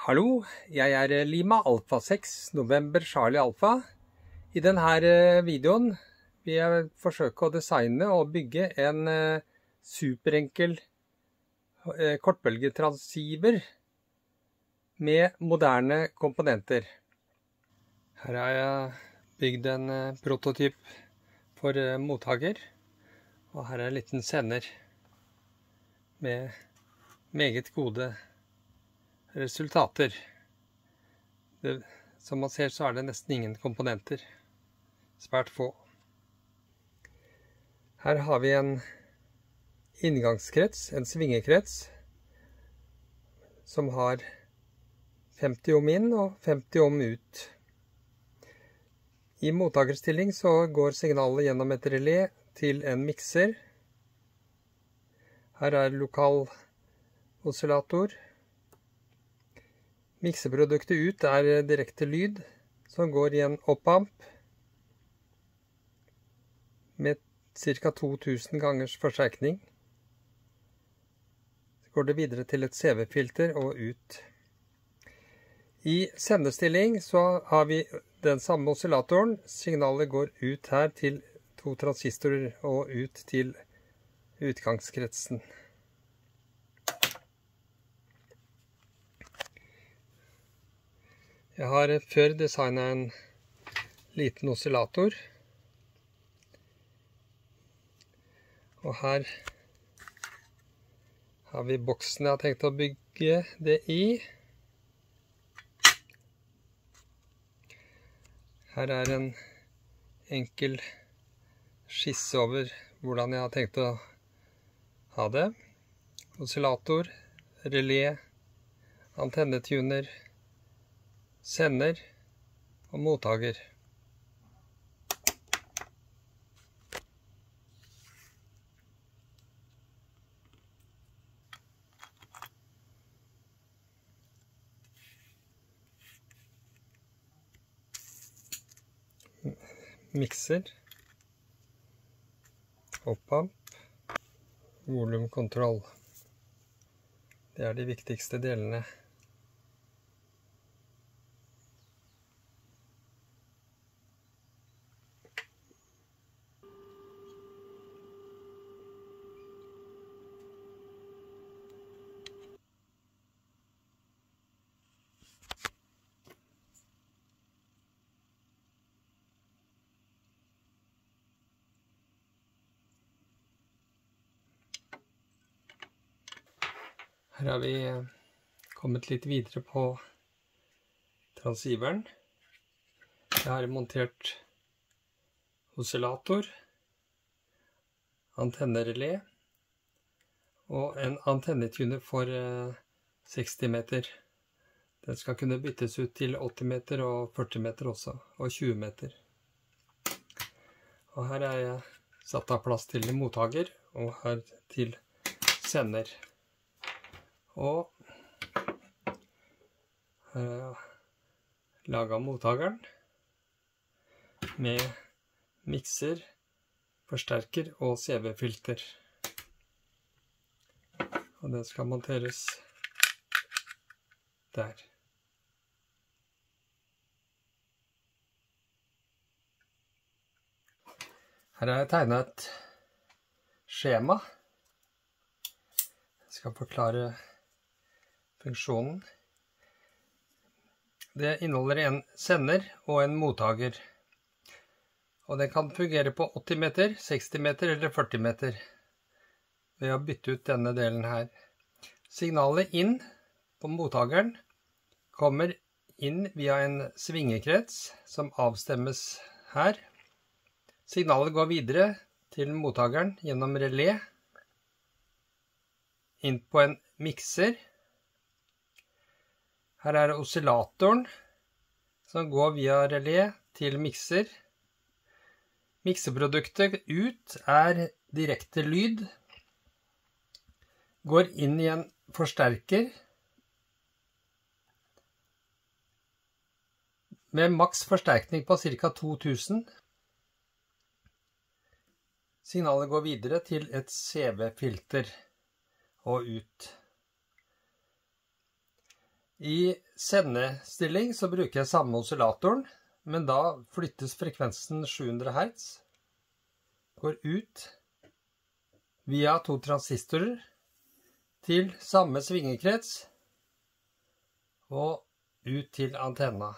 Hallo, jeg er Lima Alfa 6, November Charlie Alfa. I denne videoen vil jeg forsøke å designe og bygge en superenkel kortbølgetransceiver med moderne komponenter. Her har jeg bygd en prototyp for mottaker, og her er en liten sender med meget gode resultater. Som man ser så er det nesten ingen komponenter. Svært få. Her har vi en inngangskrets, en svingekrets, som har 50 ohm inn og 50 ohm ut. I mottakerstilling så går signalet gjennom et relé til en mikser. Her er lokal oscillator. Mikseproduktet ut er direkte lyd som går i en opp-amp med ca. 2000 gangers forsterkning. Så går det videre til et CV-filter og ut. I sendestilling så har vi den samme oscillatoren. Signalet går ut her til to transistorer og ut til utgangskretsen. Jeg har før designet en liten oscillator. Og her har vi boksen jeg har tenkt å bygge det i. Her er en enkel skisse over hvordan jeg har tenkt å ha det. Oscillator, relé, antennetuner, sender og mottaker. Mikser, opp-amp, volumkontroll. Det er de viktigste delene. Her har vi kommet litt videre på transceiveren. Jeg har montert oscillator, antennerelé og en antennetuner for 60 meter. Den skal kunne byttes ut til 80 meter og 40 meter også, og 20 meter. Og her er jeg satt av plass til mottaker, og her til sender. Og her har jeg laget mottakeren med mikser, forsterker og CV-filter. Og den skal monteres der. Her har jeg tegnet et skjema. Jeg skal forklare funksjonen. Det inneholder en sender og en mottaker. Og den kan fungere på 80 meter, 60 meter eller 40 meter. Ved å bytte ut denne delen her. Signalet inn på mottakeren kommer inn via en svingekrets som avstemmes her. Signalet går videre til mottakeren gjennom relé, inn på en mikser. Her er oscillatoren som går via relé til mikser. Mikseproduktet ut er direkte lyd. Går inn i en forsterker med maks forsterkning på ca. 2000. Signalet går videre til et CV-filter og ut. I sendestilling så bruker jeg samme oscillatoren, men da flyttes frekvensen 700 Hz, går ut via 2 transistorer til samme svingekrets og ut til antenna.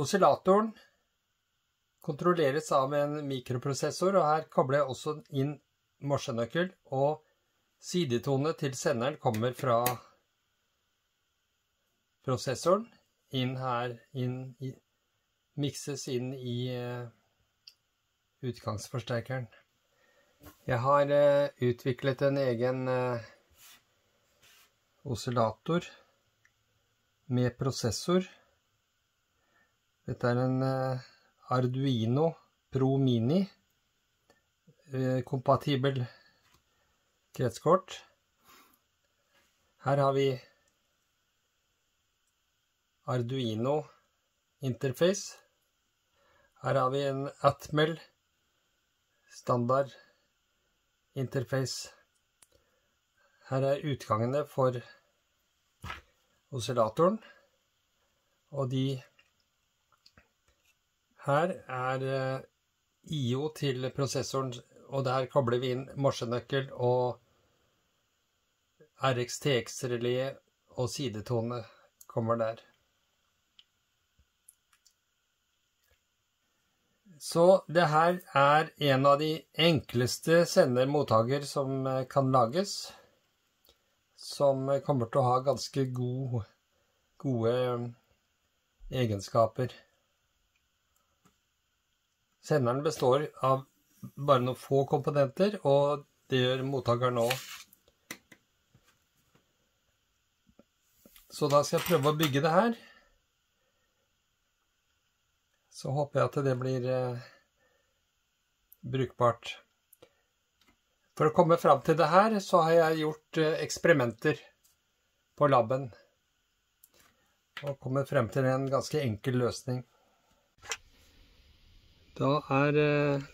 Oscillatoren kontrolleres av en mikroprosessor, og her kobler jeg også inn morsenøkkel, og sidetone til senderen kommer fra prosessoren mikses inn i utgangsforsterkeren. Jeg har utviklet en egen oscillator med prosessor. Dette er en Arduino Pro Mini, kompatibel kretskort. Her har vi Arduino interface. Her har vi en Atmel standard interface. Her er utgangene for oscillatoren, og her er IO til prosessoren, og der kobler vi inn morsenøkkel og RX-TX-relé og sidetone kommer der. Så det her er en av de enkleste sender-mottaker som kan lages, som kommer til å ha ganske gode egenskaper. Senderen består av bare noen få komponenter, og det gjør mottakeren også. Så da skal jeg prøve å bygge det her. Så håper jeg at det blir brukbart. For å komme fram til det her, så har jeg gjort eksperimenter på laben. Og kommet frem til en ganske enkel løsning. Da er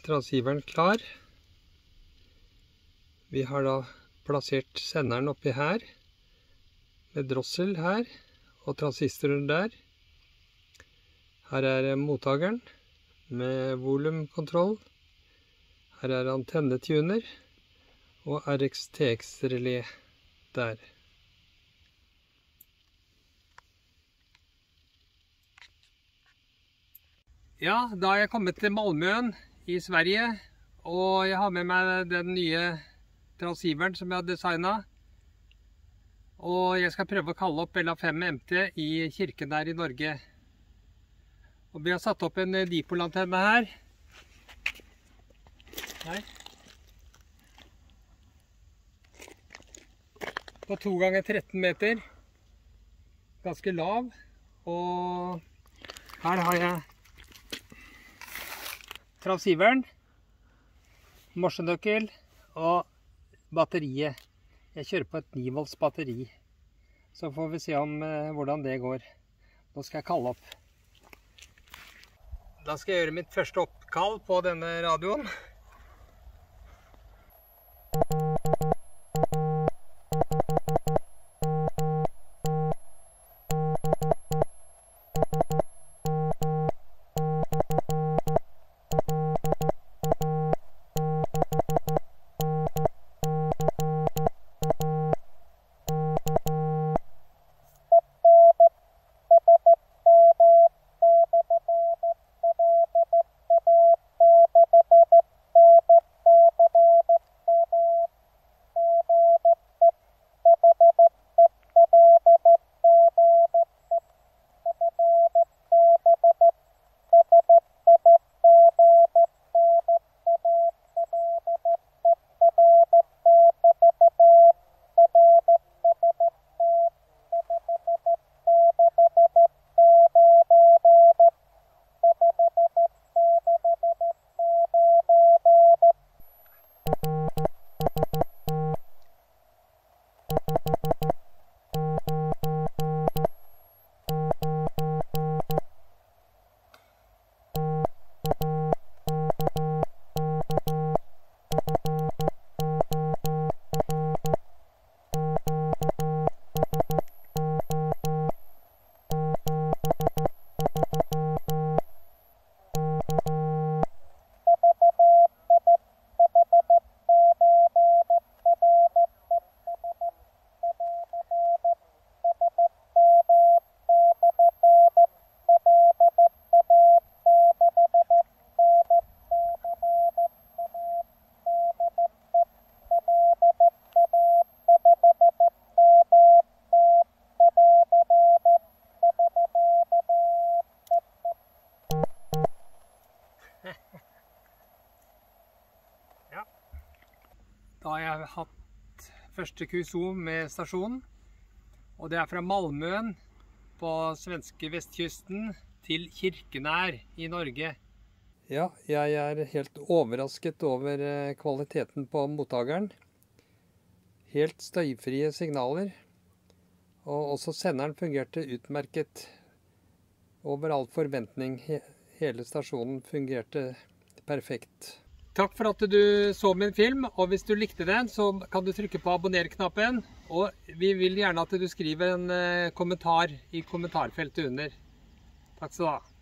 transceiveren klar. Vi har da plassert senderen oppi her, med drossel her, og transistoren der. Her er mottakeren med volumkontroll. Her er antennetuner og RX-TX-relé der. Ja, da har jeg kommet til Malmøen i Sverige, og jeg har med meg den nye transceiveren som jeg har designet. Og jeg skal prøve å kalle opp LA5 MT i kirken der i Norge. Og vi har satt opp en dipolantenne her. På 2 ganger 13 meter. Ganske lav. Og her har jeg transceiveren, morsenøkkel og batteriet. Jeg kjører på et 9 volts batteri. Så får vi se om hvordan det går. Nå skal jeg kalle opp. Da skal jeg gjøre mitt første oppkall på denne radioen. har hatt første QSO med stasjonen. Og det er fra Malmøen på svenske vestkysten til Kirkenær i Norge. Ja, jeg er helt overrasket over kvaliteten på mottakeren. Helt støyfrie signaler. Og også senderen fungerte utmerket over all forventning. Hele stasjonen fungerte perfekt. Takk for at du så min film, og hvis du likte den, så kan du trykke på abonner-knappen. Og vi vil gjerne at du skriver en kommentar i kommentarfeltet under. Takk skal du ha.